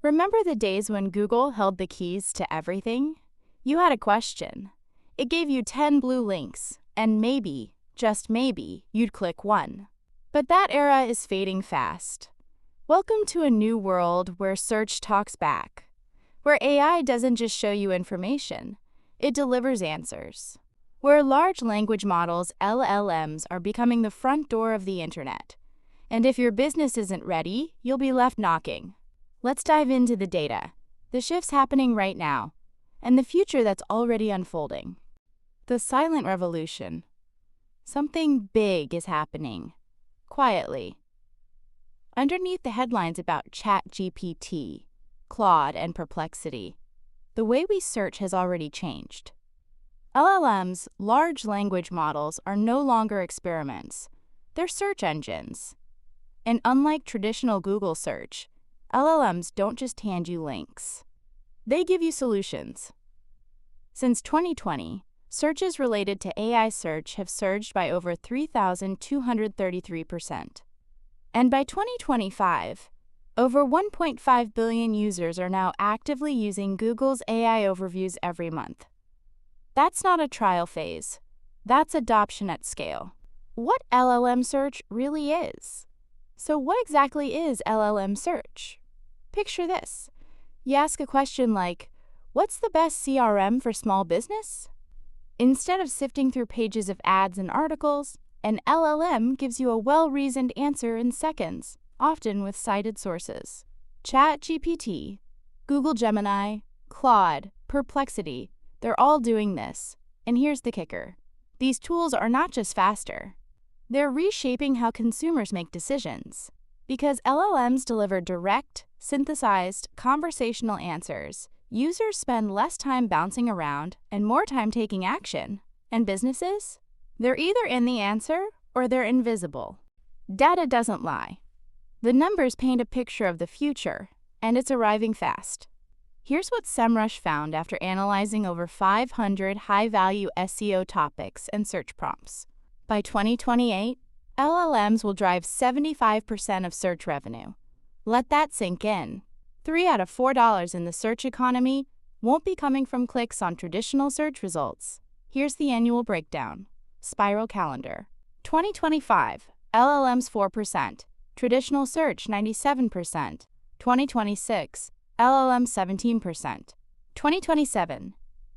Remember the days when Google held the keys to everything? You had a question. It gave you 10 blue links, and maybe, just maybe, you'd click one. But that era is fading fast. Welcome to a new world where search talks back, where AI doesn't just show you information, it delivers answers. Where large language models, LLMs, are becoming the front door of the internet. And if your business isn't ready, you'll be left knocking. Let's dive into the data, the shifts happening right now, and the future that's already unfolding. The silent revolution. Something big is happening, quietly. Underneath the headlines about ChatGPT, Claude, and Perplexity, the way we search has already changed. LLMs, large language models, are no longer experiments. They're search engines. And unlike traditional Google search, LLMs don't just hand you links. They give you solutions. Since 2020, searches related to AI search have surged by over 3,233%. And by 2025, over 1.5 billion users are now actively using Google's AI overviews every month. That's not a trial phase. That's adoption at scale. What LLM search really is. So what exactly is LLM search? Picture this. You ask a question like, what's the best CRM for small business? Instead of sifting through pages of ads and articles, an LLM gives you a well-reasoned answer in seconds, often with cited sources. ChatGPT, Google Gemini, Claude, Perplexity, they're all doing this. And here's the kicker. These tools are not just faster. They're reshaping how consumers make decisions. Because LLMs deliver direct, synthesized, conversational answers, users spend less time bouncing around and more time taking action. And businesses? They're either in the answer or they're invisible. Data doesn't lie. The numbers paint a picture of the future, and it's arriving fast. Here's what Semrush found after analyzing over 500 high-value SEO topics and search prompts. By 2028, LLMs will drive 75% of search revenue. Let that sink in. 3 out of $4 in the search economy won't be coming from clicks on traditional search results. Here's the annual breakdown. Spiral calendar. 2025, LLMs 4%. Traditional search 97%. 2026, LLMs 17%. 2027,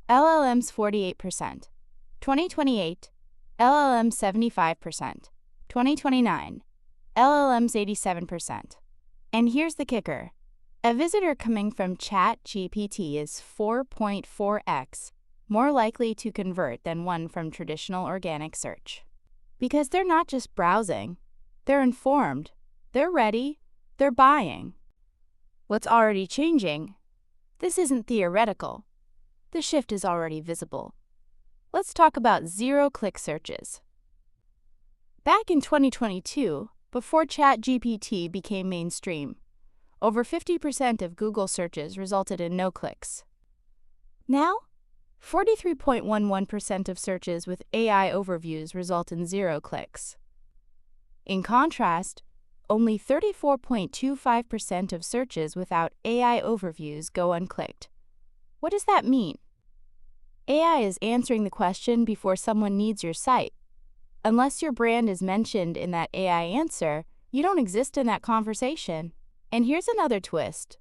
LLMs 48%. 2028, LLMs 75%. 2029, LLMs 87%. And here's the kicker. A visitor coming from ChatGPT is 4.4x more likely to convert than one from traditional organic search. Because they're not just browsing, they're informed, they're ready, they're buying. What's already changing? This isn't theoretical. The shift is already visible. Let's talk about zero-click searches. Back in 2022, before ChatGPT became mainstream, over 50% of Google searches resulted in no clicks. Now, 43.11% of searches with AI overviews result in 0 clicks. In contrast, only 34.25% of searches without AI overviews go unclicked. What does that mean? AI is answering the question before someone needs your site. Unless your brand is mentioned in that AI answer, you don't exist in that conversation. And here's another twist.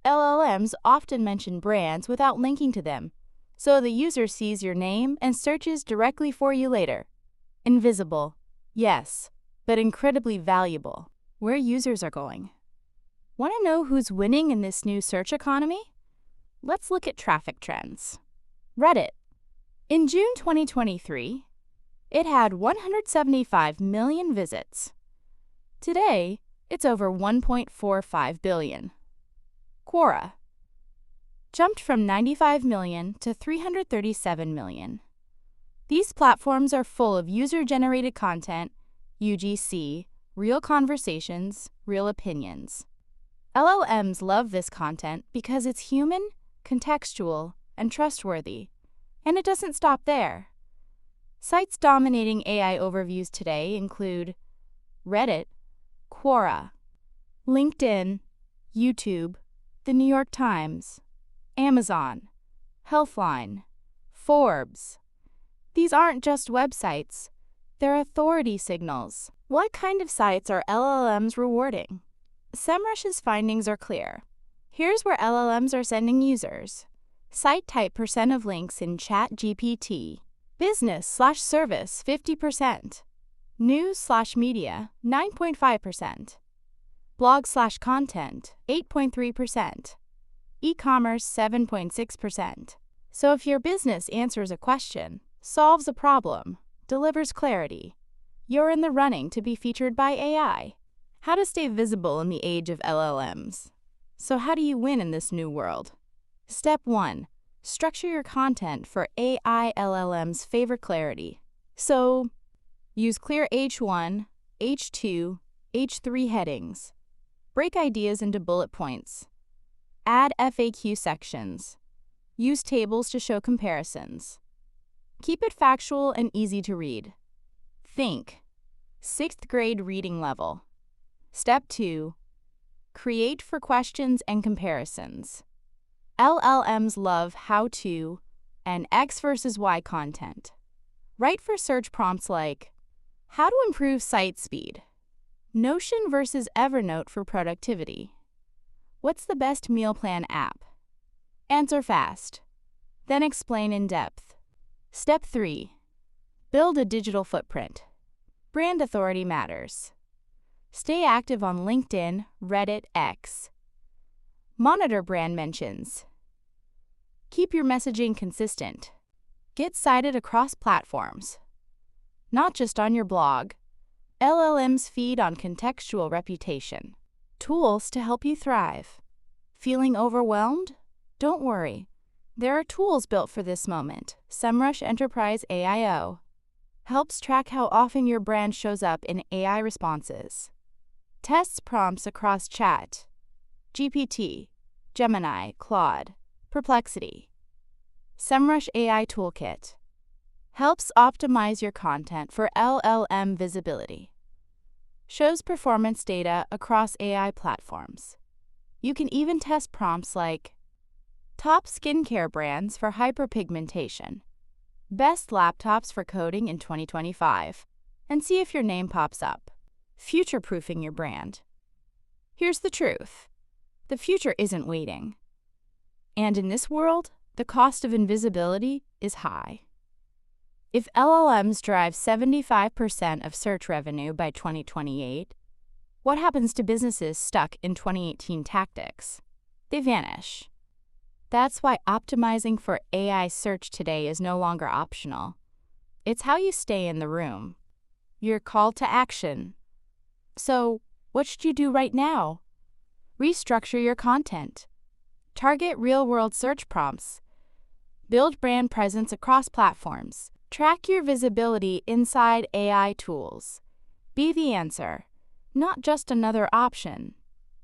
LLMs often mention brands without linking to them, so the user sees your name and searches directly for you later. Invisible, yes, but incredibly valuable. Where users are going. Want to know who's winning in this new search economy? Let's look at traffic trends. Reddit. In June 2023, it had 175 million visits. Today, it's over 1.45 billion. Quora jumped from 95 million to 337 million. These platforms are full of user-generated content, UGC, real conversations, real opinions. LLMs love this content because it's human, contextual, and trustworthy. And it doesn't stop there. Sites dominating AI overviews today include Reddit, Quora, LinkedIn, YouTube, The New York Times, Amazon, Healthline, Forbes. These aren't just websites, they're authority signals. What kind of sites are LLMs rewarding? Semrush's findings are clear. Here's where LLMs are sending users. Site type % of links in ChatGPT. Business/service 50%. News/media 9.5%. Blog/content 8.3%. E-commerce 7.6%. So if your business answers a question, solves a problem, delivers clarity, you're in the running to be featured by AI. How to stay visible in the age of LLMs. So how do you win in this new world? Step 1. Structure your content for AI LLMs favor clarity. So use clear H1, H2, H3 headings. Break ideas into bullet points. Add FAQ sections. Use tables to show comparisons. Keep it factual and easy to read. Think. 6th grade reading level. Step 2. Create for questions and comparisons. LLMs love how-to and X versus Y content. Write for search prompts like, how to improve site speed? Notion versus Evernote for productivity. What's the best meal plan app? Answer fast. Then explain in depth. Step 3. Build a digital footprint. Brand authority matters. Stay active on LinkedIn, Reddit, X. Monitor brand mentions. Keep your messaging consistent. Get cited across platforms. Not just on your blog. LLMs feed on contextual reputation. Tools to help you thrive. Feeling overwhelmed? Don't worry. There are tools built for this moment. Semrush Enterprise AIO helps track how often your brand shows up in AI responses. Tests prompts across Chat, GPT, Gemini, Claude, Perplexity. Semrush AI Toolkit helps optimize your content for LLM visibility. Shows performance data across AI platforms. You can even test prompts like top skincare brands for hyperpigmentation, best laptops for coding in 2025, and see if your name pops up. Future-proofing your brand. Here's the truth. The future isn't waiting. And in this world, the cost of invisibility is high. If LLMs drive 75% of search revenue by 2028, what happens to businesses stuck in 2018 tactics? They vanish. That's why optimizing for AI search today is no longer optional. It's how you stay in the room. Your call to action. So, what should you do right now? Restructure your content. Target real-world search prompts. Build brand presence across platforms. Track your visibility inside AI tools. Be the answer, not just another option.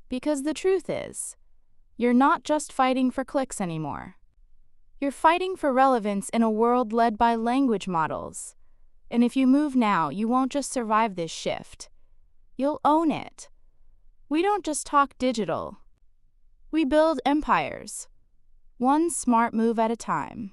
Because the truth is, you're not just fighting for clicks anymore. You're fighting for relevance in a world led by language models. And if you move now, you won't just survive this shift. You'll own it. We don't just talk digital. We build empires, one smart move at a time.